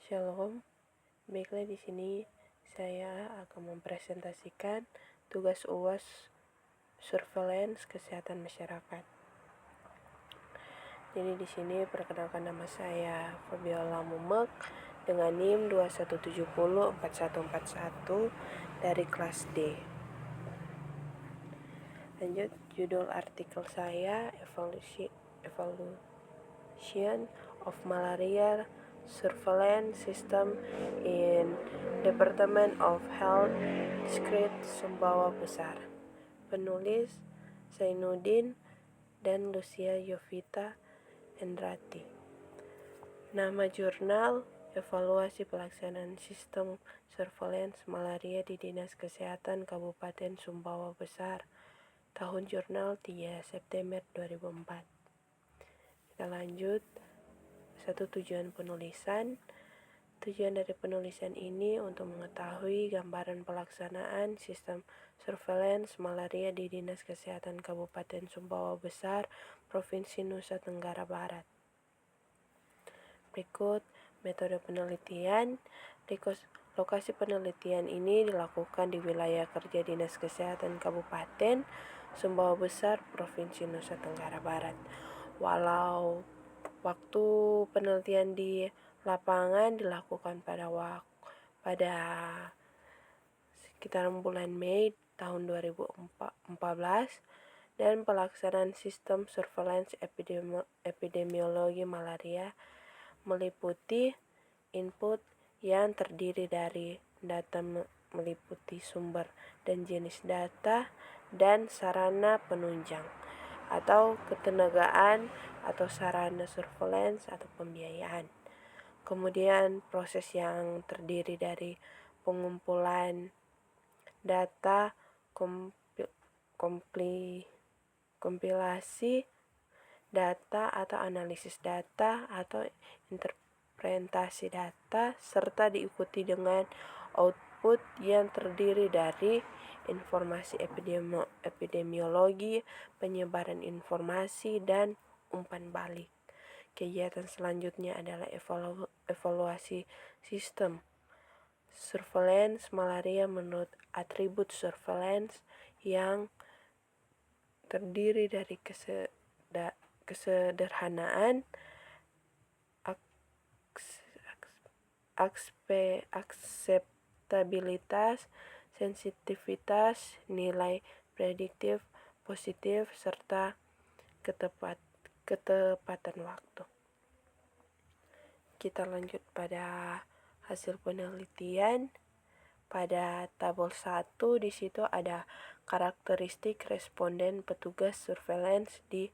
Shalom, baiklah di sini saya akan mempresentasikan tugas UAS Surveillance Kesehatan Masyarakat. Jadi di sini perkenalkan, nama saya Fabiola Mumek dengan NIM 21704141 dari kelas D. Lanjut, judul artikel saya Evolution of Malaria Surveillance System in Department of Health District Sumbawa Besar. Penulis Zainuddin dan Lucia Yovita Endrati. Nama jurnal Evaluasi Pelaksanaan Sistem Surveillance Malaria di Dinas Kesehatan Kabupaten Sumbawa Besar. Tahun jurnal 3 September 2004. Kita lanjut. Tujuan penulisan. Tujuan dari penulisan ini untuk mengetahui gambaran pelaksanaan sistem surveillance malaria di Dinas Kesehatan Kabupaten Sumbawa Besar, Provinsi Nusa Tenggara Barat. Berikut metode penelitian. Lokasi penelitian ini dilakukan di wilayah kerja Dinas Kesehatan Kabupaten Sumbawa Besar, Provinsi Nusa Tenggara Barat. Walau waktu penelitian di lapangan dilakukan pada sekitar bulan Mei tahun 2014, dan pelaksanaan sistem surveillance epidemiologi malaria meliputi input yang terdiri dari data meliputi sumber dan jenis data dan sarana penunjang atau ketenagaan atau sarana surveillance atau pembiayaan. Kemudian proses yang terdiri dari pengumpulan data, kompilasi data atau analisis data atau interpretasi data, serta diikuti dengan output yang terdiri dari informasi epidemiologi, penyebaran informasi, dan umpan balik. Kegiatan selanjutnya adalah evaluasi sistem surveillance malaria menurut atribut surveillance yang terdiri dari kesederhanaan, akseptabilitas, sensitivitas, nilai prediktif positif, serta ketepatan waktu. Kita lanjut pada hasil penelitian. Pada tabel 1 di situ ada karakteristik responden petugas surveillance di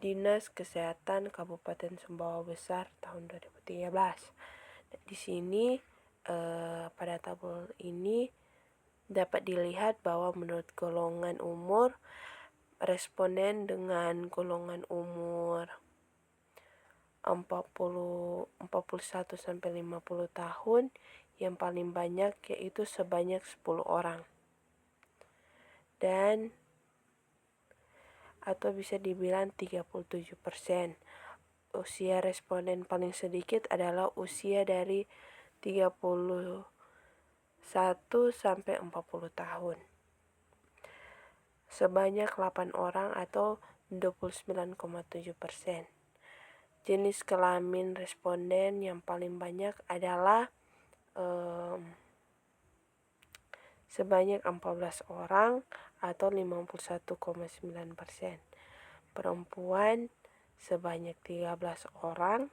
Dinas Kesehatan Kabupaten Sumbawa Besar tahun 2013. Di sini pada tabel ini dapat dilihat bahwa menurut golongan umur, responden dengan golongan umur 41 sampai 50 tahun yang paling banyak yaitu sebanyak 10 orang. Dan atau bisa dibilang 37%. Usia responden paling sedikit adalah usia dari 31 sampai 40 tahun. Sebanyak 8 orang atau 29,7%. Jenis kelamin responden yang paling banyak adalah sebanyak 14 orang atau 51,9%. Perempuan sebanyak 13 orang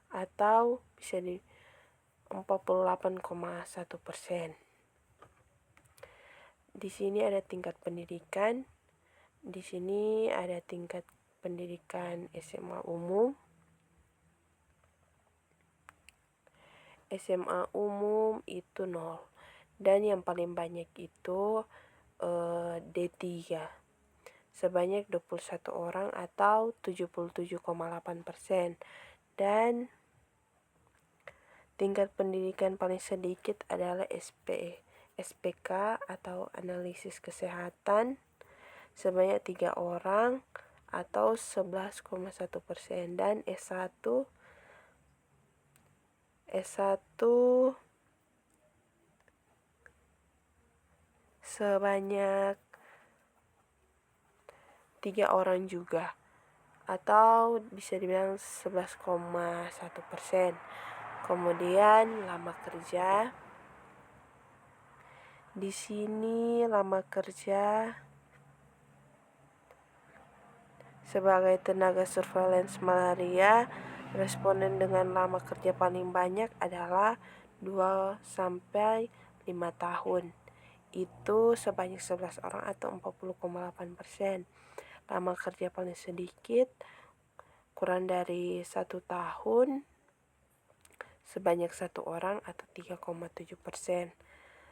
atau bisa di 48,1%. Di sini ada tingkat pendidikan. Di sini ada tingkat pendidikan SMA umum. SMA umum itu 0. Dan yang paling banyak itu D3. Sebanyak 21 orang atau 77,8%. Dan tingkat pendidikan paling sedikit adalah SPK atau analisis kesehatan, sebanyak 3 orang atau 11,1%. Dan S1 S1 sebanyak 3 orang juga, atau bisa dibilang 11,1%. Kemudian lama kerja. Di sini lama kerja sebagai tenaga surveillance malaria, responden dengan lama kerja paling banyak adalah 2-5 tahun. Itu sebanyak 11 orang atau 40,8%. Lama kerja paling sedikit, kurang dari 1 tahun, sebanyak 1 orang atau 3,7%.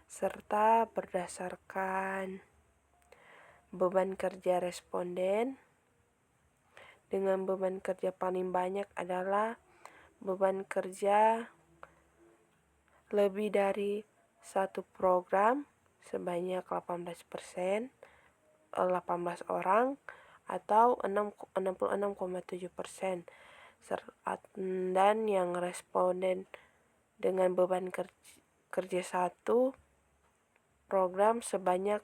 Serta berdasarkan beban kerja responden, dengan beban kerja paling banyak adalah beban kerja lebih dari satu program sebanyak 18%, 18 orang atau 66,7%. Dan yang responden dengan beban kerja satu program sebanyak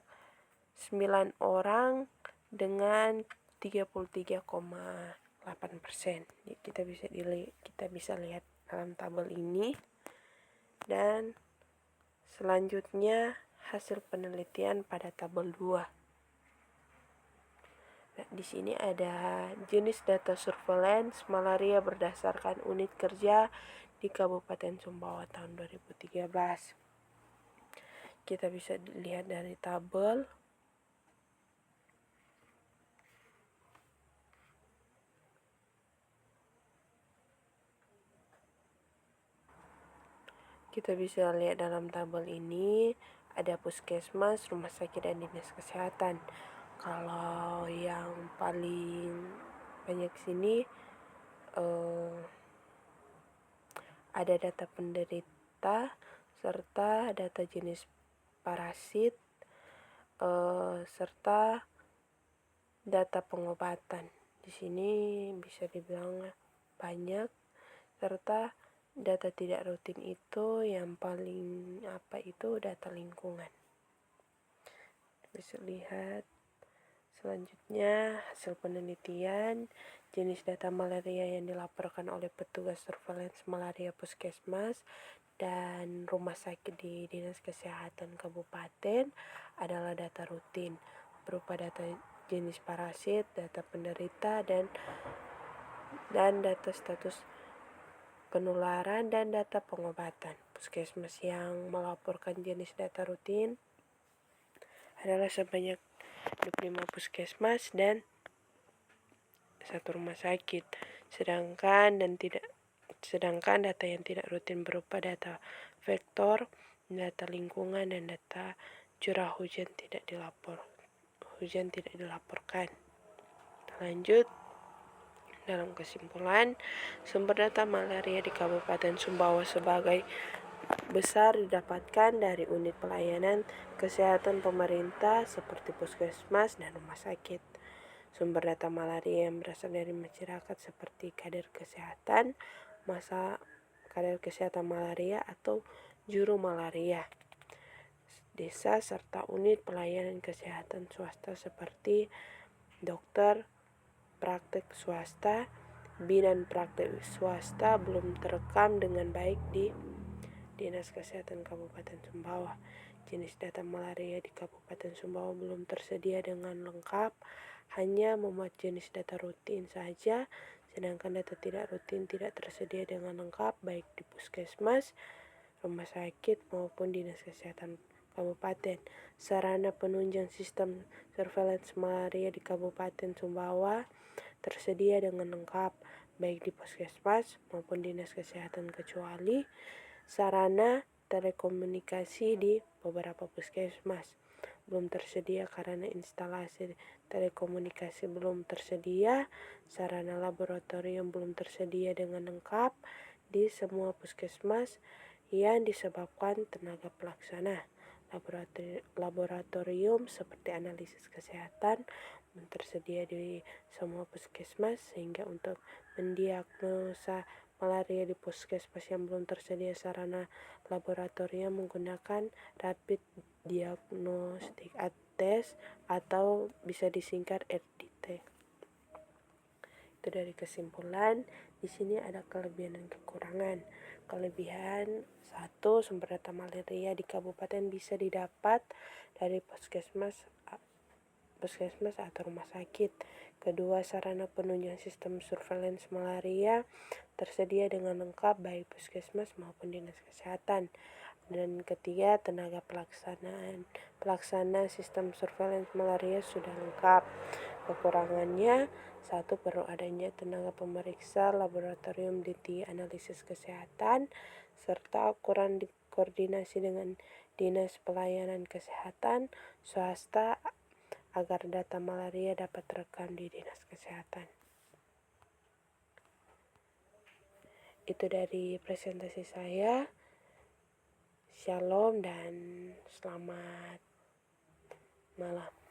9 orang dengan 33,8%. Kita bisa lihat dalam tabel ini. Dan selanjutnya hasil penelitian pada tabel 2. Nah, di sini ada jenis data surveillance malaria berdasarkan unit kerja di Kabupaten Sumbawa tahun 2013. Kita bisa lihat dari tabel. Kita bisa lihat dalam tabel ini ada puskesmas, rumah sakit, dan dinas kesehatan. Kalau yang paling banyak sini ada data penderita serta data jenis parasit serta data pengobatan. Di sini bisa dibilang banyak, serta data tidak rutin itu yang paling itu data lingkungan. Bisa lihat selanjutnya hasil penelitian jenis data malaria yang dilaporkan oleh petugas surveillance malaria puskesmas dan rumah sakit di Dinas Kesehatan Kabupaten adalah data rutin berupa data jenis parasit, data penderita, dan data status penularan dan data pengobatan. Puskesmas yang melaporkan jenis data rutin adalah sebanyak 25 puskesmas dan 1 rumah sakit. Sedangkan data yang tidak rutin berupa data vektor, data lingkungan, dan data curah hujan tidak dilaporkan. Lanjut. Dalam kesimpulan, sumber data malaria di Kabupaten Sumbawa sebagai besar didapatkan dari unit pelayanan kesehatan pemerintah seperti puskesmas dan rumah sakit. Sumber data malaria yang berasal dari masyarakat seperti kader kesehatan malaria atau juru malaria desa, serta unit pelayanan kesehatan swasta seperti dokter praktek swasta, bidan praktek swasta belum terekam dengan baik di Dinas Kesehatan Kabupaten Sumbawa. Jenis data malaria di Kabupaten Sumbawa belum tersedia dengan lengkap, hanya memuat jenis data rutin saja, sedangkan data tidak rutin tidak tersedia dengan lengkap baik di puskesmas, rumah sakit, maupun Dinas Kesehatan Kabupaten. Sarana penunjang sistem surveillance malaria di Kabupaten Sumbawa tersedia dengan lengkap baik di puskesmas maupun Dinas Kesehatan, kecuali sarana telekomunikasi di beberapa puskesmas belum tersedia karena instalasi telekomunikasi belum tersedia, sarana laboratorium belum tersedia dengan lengkap di semua puskesmas yang disebabkan tenaga pelaksana laboratorium seperti analisis kesehatan tersedia di semua puskesmas, sehingga untuk mendiagnosa malaria di puskesmas yang belum tersedia sarana laboratorium menggunakan Rapid Diagnostic Test atau bisa disingkat RDT. Itu dari kesimpulan. Di sini ada kelebihan dan kekurangan. Kelebihan 1, sumber data malaria di kabupaten bisa didapat dari puskesmas atau rumah sakit. Kedua, sarana penunjang sistem surveillance malaria tersedia dengan lengkap baik puskesmas maupun dinas kesehatan. Dan ketiga, tenaga pelaksana sistem surveillance malaria sudah lengkap. Kekurangannya, 1, perlu adanya tenaga pemeriksa laboratorium analisis kesehatan, serta kurang koordinasi dengan dinas pelayanan kesehatan swasta agar data malaria dapat terekam di dinas kesehatan. Itu dari presentasi saya. Shalom dan selamat malam.